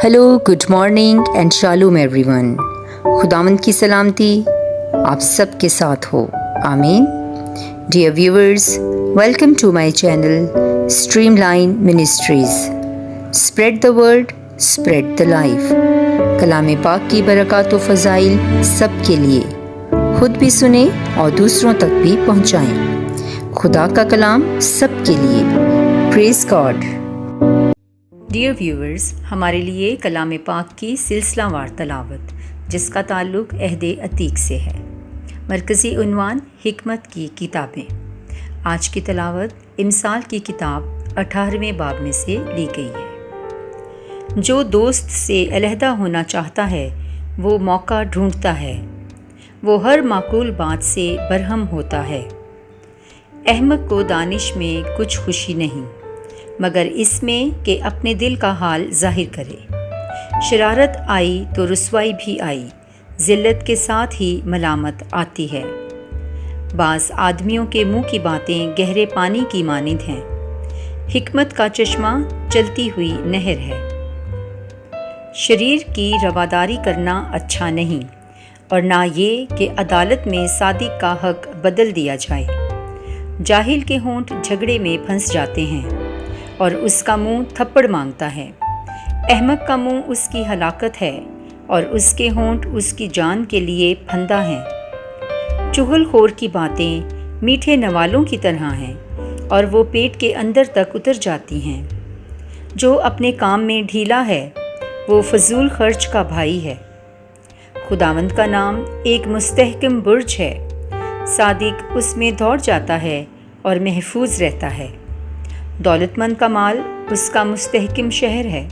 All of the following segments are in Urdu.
Hello, good morning and shalom everyone. خداوند کی سلامتی آپ سب کے ساتھ ہو، آمین. Dear viewers, welcome to my channel stream line ministries. Spread the word, spread the life. کلام پاک کی برکات و فضائل سب کے لیے، خود بھی سنیں اور دوسروں تک بھی پہنچائیں. خدا کا کلام سب کے لیے. پریز گاڈ. ڈیئر ویورز، ہمارے لیے کلام پاک کی سلسلہ وار تلاوت جس کا تعلق عہد عتیق سے ہے. مرکزی عنوان حکمت کی کتابیں. آج کی تلاوت امثال کی کتاب 18ویں باب میں سے لی گئی ہے. جو دوست سے علیحدہ ہونا چاہتا ہے وہ موقع ڈھونڈتا ہے، وہ ہر معقول بات سے برہم ہوتا ہے. احمق کو دانش میں کچھ خوشی نہیں مگر اس میں کہ اپنے دل کا حال ظاہر کرے. شرارت آئی تو رسوائی بھی آئی، ذلت کے ساتھ ہی ملامت آتی ہے. بعض آدمیوں کے منہ کی باتیں گہرے پانی کی مانند ہیں، حکمت کا چشمہ چلتی ہوئی نہر ہے. شریر کی رواداری کرنا اچھا نہیں، اور نہ یہ کہ عدالت میں صادق کا حق بدل دیا جائے. جاہل کے ہونٹ جھگڑے میں پھنس جاتے ہیں اور اس کا منہ تھپڑ مانگتا ہے. احمق کا منہ اس کی ہلاکت ہے اور اس کے ہونٹ اس کی جان کے لیے پھندا ہیں. چغل خور کی باتیں میٹھے نوالوں کی طرح ہیں اور وہ پیٹ کے اندر تک اتر جاتی ہیں. جو اپنے کام میں ڈھیلا ہے وہ فضول خرچ کا بھائی ہے. خداوند کا نام ایک مستحکم برج ہے، صادق اس میں دوڑ جاتا ہے اور محفوظ رہتا ہے. دولت مند کا مال اس کا مستحکم شہر ہے،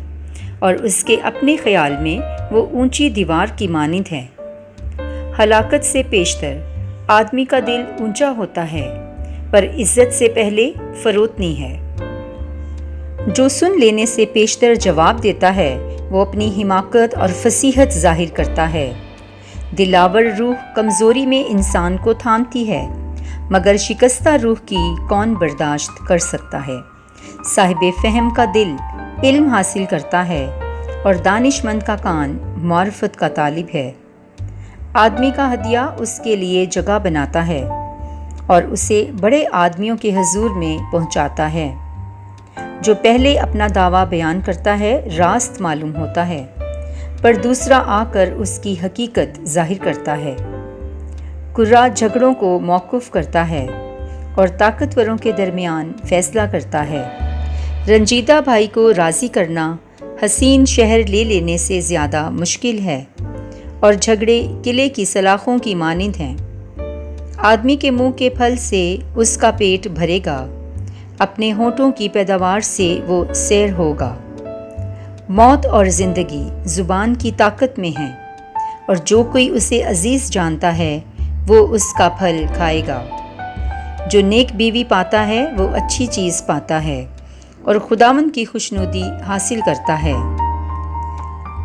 اور اس کے اپنے خیال میں وہ اونچی دیوار کی مانند ہے. ہلاکت سے پیشتر آدمی کا دل اونچا ہوتا ہے، پر عزت سے پہلے فروتنی ہے. جو سن لینے سے پیشتر جواب دیتا ہے وہ اپنی حماقت اور فصیحت ظاہر کرتا ہے. دلاور روح کمزوری میں انسان کو تھامتی ہے، مگر شکستہ روح کی کون برداشت کر سکتا ہے. صاحب فہم کا دل علم حاصل کرتا ہے اور دانش مند کا کان معرفت کا طالب ہے. آدمی کا ہدیہ اس کے لیے جگہ بناتا ہے اور اسے بڑے آدمیوں کے حضور میں پہنچاتا ہے. جو پہلے اپنا دعویٰ بیان کرتا ہے راست معلوم ہوتا ہے، پر دوسرا آ کر اس کی حقیقت ظاہر کرتا ہے. کرا جھگڑوں کو موقوف کرتا ہے اور طاقتوروں کے درمیان فیصلہ کرتا ہے. رنجیدہ بھائی کو راضی کرنا حسین شہر لے لینے سے زیادہ مشکل ہے، اور جھگڑے قلعے کی سلاخوں کی مانند ہیں. آدمی کے منہ کے پھل سے اس کا پیٹ بھرے گا، اپنے ہونٹوں کی پیداوار سے وہ سیر ہوگا. موت اور زندگی زبان کی طاقت میں ہیں، اور جو کوئی اسے عزیز جانتا ہے وہ اس کا پھل کھائے گا. جو نیک بیوی پاتا ہے وہ اچھی چیز پاتا ہے اور خداوند کی خوشنودی حاصل کرتا ہے.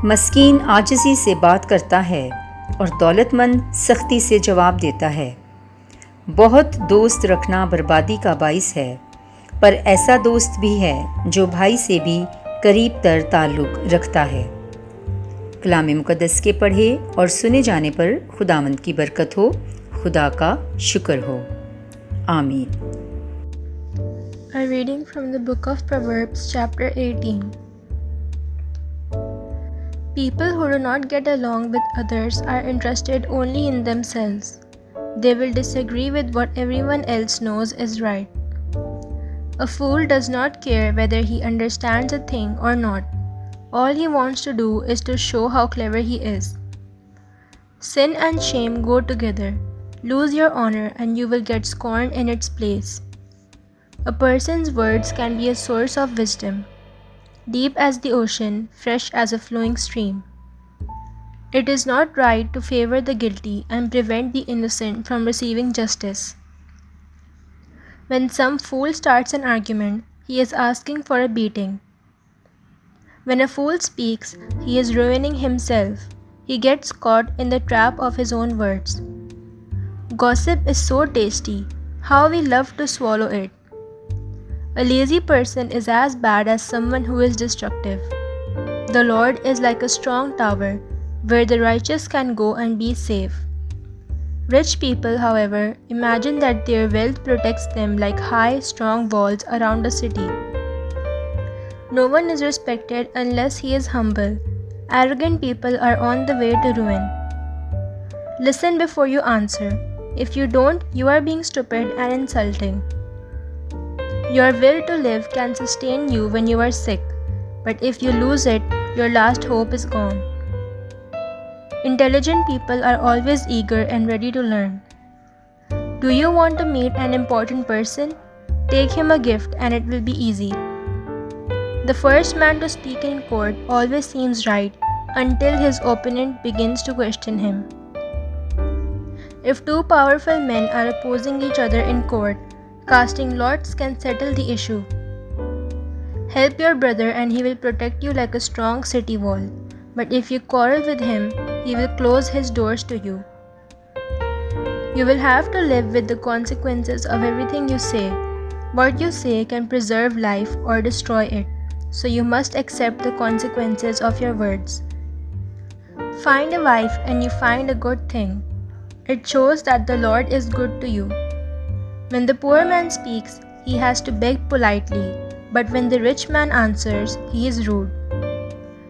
مسکین عاجزی سے بات کرتا ہے اور دولت مند سختی سے جواب دیتا ہے. بہت دوست رکھنا بربادی کا باعث ہے، پر ایسا دوست بھی ہے جو بھائی سے بھی قریب تر تعلق رکھتا ہے. کلام مقدس کے پڑھے اور سنے جانے پر خداوند کی برکت ہو. خدا کا شکر ہو. آمین. A reading from the book of Proverbs, chapter 18. People who do not get along with others are interested only in themselves. They will disagree with what everyone else knows is right. A fool does not care whether he understands a thing or not. All he wants to do is to show how clever he is. Sin and shame go together. Lose your honor and you will get scorn in its place. A person's words can be a source of wisdom, deep as the ocean, fresh as a flowing stream. It is not right to favor the guilty and prevent the innocent from receiving justice. When some fool starts an argument, he is asking for a beating. When a fool speaks, he is ruining himself. He gets caught in the trap of his own words. Gossip is so tasty. How we love to swallow it. A lazy person is as bad as someone who is destructive. The Lord is like a strong tower, where the righteous can go and be safe. Rich people, however, imagine that their wealth protects them like high, strong walls around a city. No one is respected unless he is humble. Arrogant people are on the way to ruin. Listen before you answer. If you don't, you are being stupid and insulting. Your will to live can sustain you when you are sick, but if you lose it, your last hope is gone. Intelligent people are always eager and ready to learn. Do you want to meet an important person? Take him a gift and it will be easy. The first man to speak in court always seems right until his opponent begins to question him. If two powerful men are opposing each other in court, casting lots can settle the issue. Help your brother and he will protect you like a strong city wall. But if you quarrel with him, he will close his doors to you. You will have to live with the consequences of everything you say. What you say can preserve life or destroy it, so you must accept the consequences of your words. Find a wife and you find a good thing. It shows that the Lord is good to you. When the poor man speaks, he has to beg politely, but when the rich man answers, he is rude.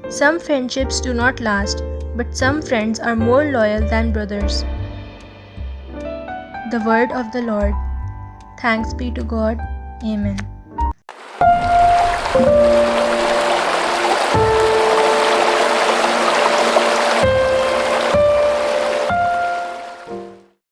Some friendships do not last, but some friends are more loyal than brothers. The word of the Lord. Thanks be to God. Amen.